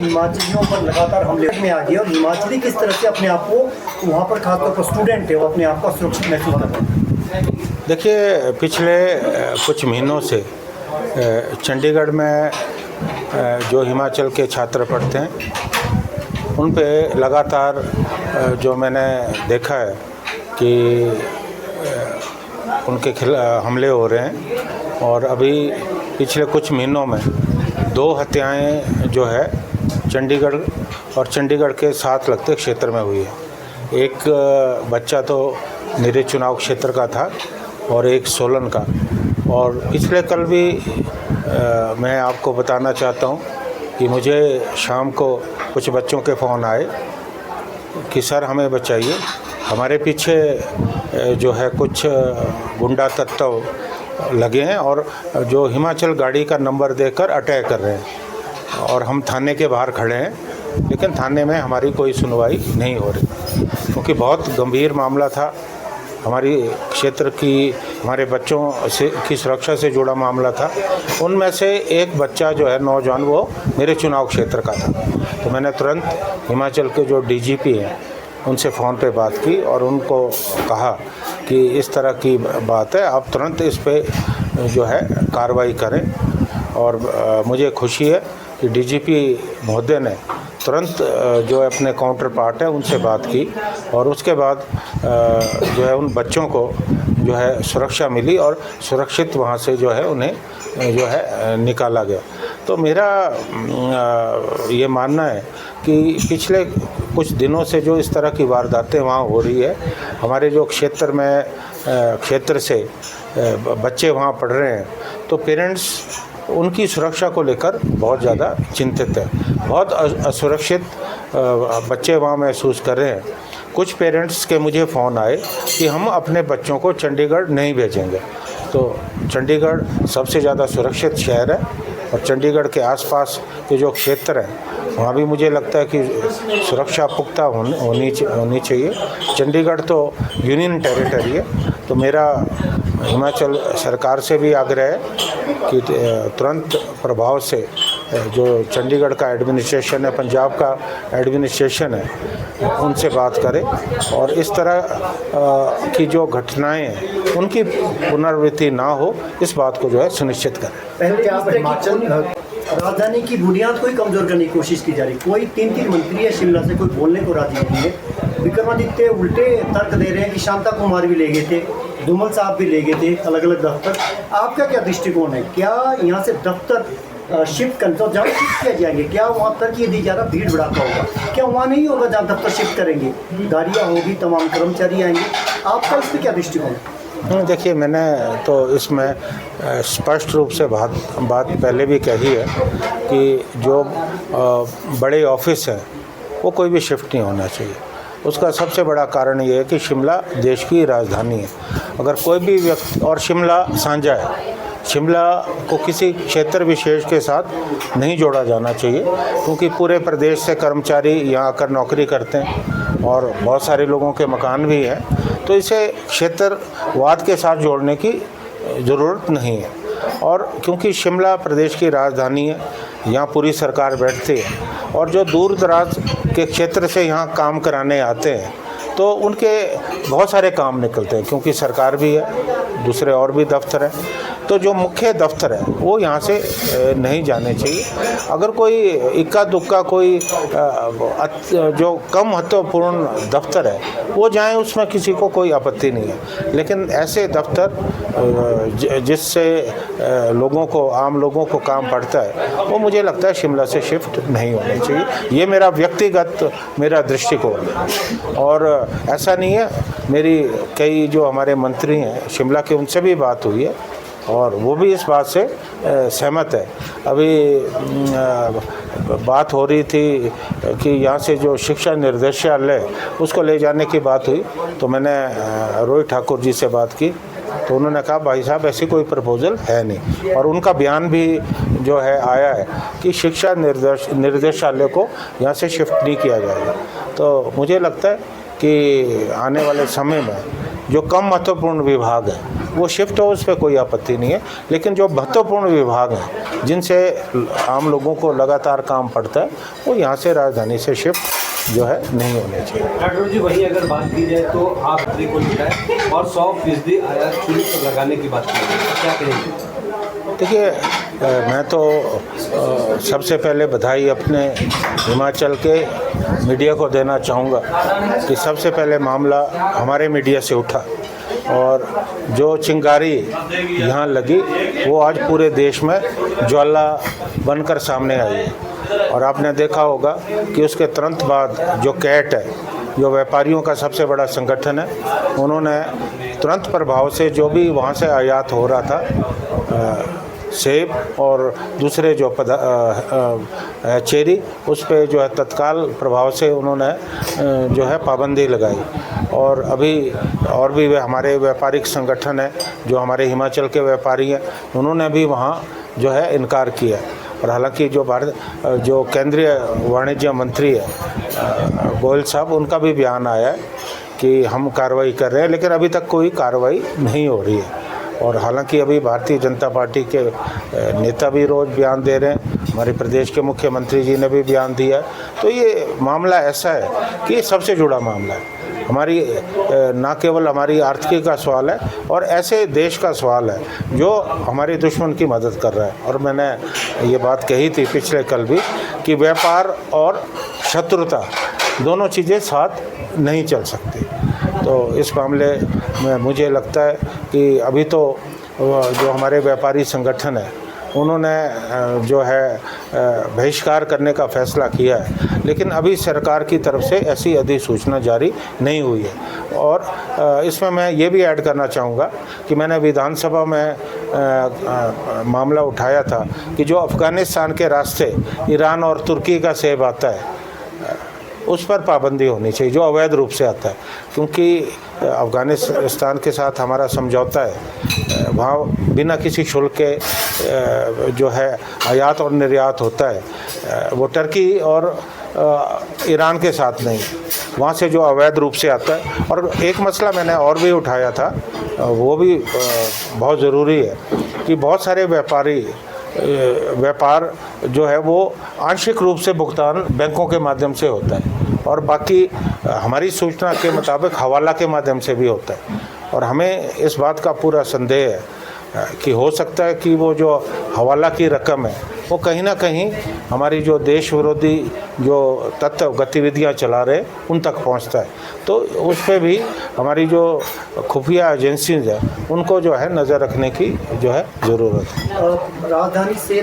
हिमाचलियों पर लगातार हमले में आ गया और हिमाचली किस तरह से अपने आप को वहाँ पर खासतौर पर स्टूडेंट है वो अपने आप को सुरक्षित महसूस कर रहे हैं। देखिए, पिछले कुछ महीनों से चंडीगढ़ में जो हिमाचल के छात्र पढ़ते हैं उन पे लगातार जो मैंने देखा है कि उनके खिलाफ हमले हो रहे हैं और अभी पिछले कुछ महीनों में 2 हत्याएं जो है चंडीगढ़ और चंडीगढ़ के साथ लगते क्षेत्र में हुई है। एक बच्चा तो मेरे चुनाव क्षेत्र का था और एक सोलन का। और पिछले कल भी मैं आपको बताना चाहता हूं कि मुझे शाम को कुछ बच्चों के फ़ोन आए कि सर हमें बचाइए, हमारे पीछे जो है कुछ गुंडा तत्व लगे हैं और जो हिमाचल गाड़ी का नंबर देकर अटैक कर रहे हैं और हम थाने के बाहर खड़े हैं, लेकिन थाने में हमारी कोई सुनवाई नहीं हो रही क्योंकि बहुत गंभीर मामला था। हमारी क्षेत्र की हमारे बच्चों से की सुरक्षा से जुड़ा मामला था। उनमें से एक बच्चा जो है नौजवान वो मेरे चुनाव क्षेत्र का था। तो मैंने तुरंत हिमाचल के जो डीजीपी हैं उनसे फ़ोन पे बात की और उनको कहा कि इस तरह की बात है, आप तुरंत इस पे जो है कार्रवाई करें। और मुझे खुशी है कि डीजीपी महोदय ने तुरंत जो है अपने काउंटर पार्ट है उनसे बात की और उसके बाद जो है उन बच्चों को जो है सुरक्षा मिली और सुरक्षित वहाँ से जो है उन्हें जो है निकाला गया। तो मेरा ये मानना है कि पिछले कुछ दिनों से जो इस तरह की वारदातें वहाँ हो रही है, हमारे जो क्षेत्र से बच्चे वहाँ पढ़ रहे हैं, तो पेरेंट्स उनकी सुरक्षा को लेकर बहुत ज़्यादा चिंतित है। बहुत असुरक्षित बच्चे वहाँ महसूस कर रहे हैं। कुछ पेरेंट्स के मुझे फ़ोन आए कि हम अपने बच्चों को चंडीगढ़ नहीं भेजेंगे। तो चंडीगढ़ सबसे ज़्यादा सुरक्षित शहर है और चंडीगढ़ के आसपास के जो क्षेत्र हैं वहाँ भी मुझे लगता है कि सुरक्षा पुख्ता होनी चाहिए। चंडीगढ़ तो यूनियन टेरिटरी है। तो मेरा हिमाचल सरकार से भी आग्रह है कि तुरंत प्रभाव से जो चंडीगढ़ का एडमिनिस्ट्रेशन है, पंजाब का एडमिनिस्ट्रेशन है, उनसे बात करें और इस तरह की जो घटनाएं हैं उनकी पुनरावृत्ति ना हो, इस बात को जो है सुनिश्चित करें। पहले आप हिमाचल राजधानी की बुनियाद को ही कमज़ोर करने की कोशिश की जा रही। कोई 3 मंत्री है शिमला से, कोई बोलने को राजी नहीं है। विक्रमादित्य उल्टे तर्क दे रहे हैं कि शांता कुमार भी ले गए थे, धूमल साहब भी ले गए थे अलग अलग दफ्तर। आपका क्या दृष्टिकोण है? क्या यहाँ से दफ्तर शिफ्ट कर तो जहाँ शिफ्ट किया जाएंगे, क्या वहाँ तर्क ये दी जा रहा भीड़ भड़ाका होगा? क्या वहाँ नहीं होगा जहाँ दफ्तर शिफ्ट करेंगे? गाड़ियाँ होगी, तमाम कर्मचारी आएंगे। आपका इस पर क्या दृष्टिकोण है? देखिए, मैंने तो इसमें स्पष्ट रूप से बात पहले भी कही है कि जो बड़े ऑफिस हैं वो कोई भी शिफ्ट नहीं होना चाहिए। उसका सबसे बड़ा कारण ये है कि शिमला देश की राजधानी है। अगर कोई भी व्यक्ति, और शिमला साझा है, शिमला को किसी क्षेत्र विशेष के साथ नहीं जोड़ा जाना चाहिए क्योंकि पूरे प्रदेश से कर्मचारी यहाँ आकर नौकरी करते हैं और बहुत सारे लोगों के मकान भी हैं। तो इसे क्षेत्रवाद के साथ जोड़ने की ज़रूरत नहीं है। और क्योंकि शिमला प्रदेश की राजधानी है, यहाँ पूरी सरकार बैठती है और जो दूर दराज के क्षेत्र से यहाँ काम कराने आते हैं तो उनके बहुत सारे काम निकलते हैं क्योंकि सरकार भी है, दूसरे और भी दफ्तर हैं। तो जो मुख्य दफ्तर है वो यहाँ से नहीं जाने चाहिए। अगर कोई इक्का दुक्का कोई जो कम महत्वपूर्ण दफ्तर है वो जाएं, उसमें किसी को कोई आपत्ति नहीं है। लेकिन ऐसे दफ्तर जिससे आम लोगों को काम पड़ता है वो मुझे लगता है शिमला से शिफ्ट नहीं होने चाहिए। ये मेरा व्यक्तिगत दृष्टिकोण है। और ऐसा नहीं है, मेरी कई जो हमारे मंत्री हैं शिमला के, उनसे भी बात हुई है और वो भी इस बात से सहमत है। अभी बात हो रही थी कि यहाँ से जो शिक्षा निर्देशालय उसको ले जाने की बात हुई, तो मैंने रोहित ठाकुर जी से बात की तो उन्होंने कहा भाई साहब ऐसी कोई प्रपोज़ल है नहीं। और उनका बयान भी जो है आया है कि शिक्षा निर्देशालय को यहाँ से शिफ्ट नहीं किया जाएगा। तो मुझे लगता है कि आने वाले समय में जो कम महत्वपूर्ण विभाग है वो शिफ्ट हो, उस पर कोई आपत्ति नहीं है। लेकिन जो महत्वपूर्ण विभाग हैं जिनसे आम लोगों को लगातार काम पड़ता है, वो यहाँ से राजधानी से शिफ्ट जो है नहीं होने चाहिए। राठौर जी, वही अगर बात की जाए तो आप को लिखाए और 100% आयात शुल्क लगाने की बात की जाए तो क्या कहेंगे? देखिए, मैं तो सबसे पहले बधाई अपने हिमाचल के मीडिया को देना चाहूँगा कि सबसे पहले मामला हमारे मीडिया से उठा और जो चिंगारी यहाँ लगी वो आज पूरे देश में ज्वाला बनकर सामने आई है। और आपने देखा होगा कि उसके तुरंत बाद जो कैट है, जो व्यापारियों का सबसे बड़ा संगठन है, उन्होंने तुरंत प्रभाव से जो भी वहाँ से आयात हो रहा था सेब और दूसरे जो चेरी, उस पे जो है तत्काल प्रभाव से उन्होंने जो है पाबंदी लगाई। और अभी और भी हमारे व्यापारिक संगठन है, जो हमारे हिमाचल के व्यापारी हैं, उन्होंने भी वहाँ जो है इनकार किया। और हालांकि जो केंद्रीय वाणिज्य मंत्री है गोयल साहब, उनका भी बयान आया है कि हम कार्रवाई कर रहे हैं, लेकिन अभी तक कोई कार्रवाई नहीं हो रही है। और हालांकि अभी भारतीय जनता पार्टी के नेता भी रोज़ बयान दे रहे हैं, हमारे प्रदेश के मुख्यमंत्री जी ने भी बयान दिया है। तो ये मामला ऐसा है कि ये सबसे जुड़ा मामला है, हमारी ना केवल हमारी आर्थिकी का सवाल है और ऐसे देश का सवाल है जो हमारे दुश्मन की मदद कर रहा है। और मैंने ये बात कही थी पिछले कल भी कि व्यापार और शत्रुता दोनों चीज़ें साथ नहीं चल सकती। तो इस मामले में मुझे लगता है कि अभी तो जो हमारे व्यापारी संगठन है, उन्होंने जो है बहिष्कार करने का फैसला किया है, लेकिन अभी सरकार की तरफ से ऐसी अधिसूचना जारी नहीं हुई है। और इसमें मैं ये भी ऐड करना चाहूँगा कि मैंने विधानसभा में मामला उठाया था कि जो अफ़गानिस्तान के रास्ते ईरान और तुर्की का सेब आता है, उस पर पाबंदी होनी चाहिए, जो अवैध रूप से आता है। क्योंकि अफ़गानिस्तान के साथ हमारा समझौता है, वहाँ बिना किसी शुल्क के जो है आयात और निर्यात होता है। वो टर्की और ईरान के साथ नहीं, वहाँ से जो अवैध रूप से आता है। और एक मसला मैंने और भी उठाया था, वो भी बहुत ज़रूरी है कि बहुत सारे व्यापार जो है वो आंशिक रूप से भुगतान बैंकों के माध्यम से होता है और बाकी हमारी सूचना के मुताबिक हवाला के माध्यम से भी होता है। और हमें इस बात का पूरा संदेह है कि हो सकता है कि वो जो हवाला की रकम है वो कहीं ना कहीं हमारी जो देश विरोधी जो तत्व गतिविधियां चला रहे उन तक पहुंचता है। तो उस पर भी हमारी जो खुफिया एजेंसीज हैं उनको जो है नज़र रखने की जो है ज़रूरत है। राजधानी से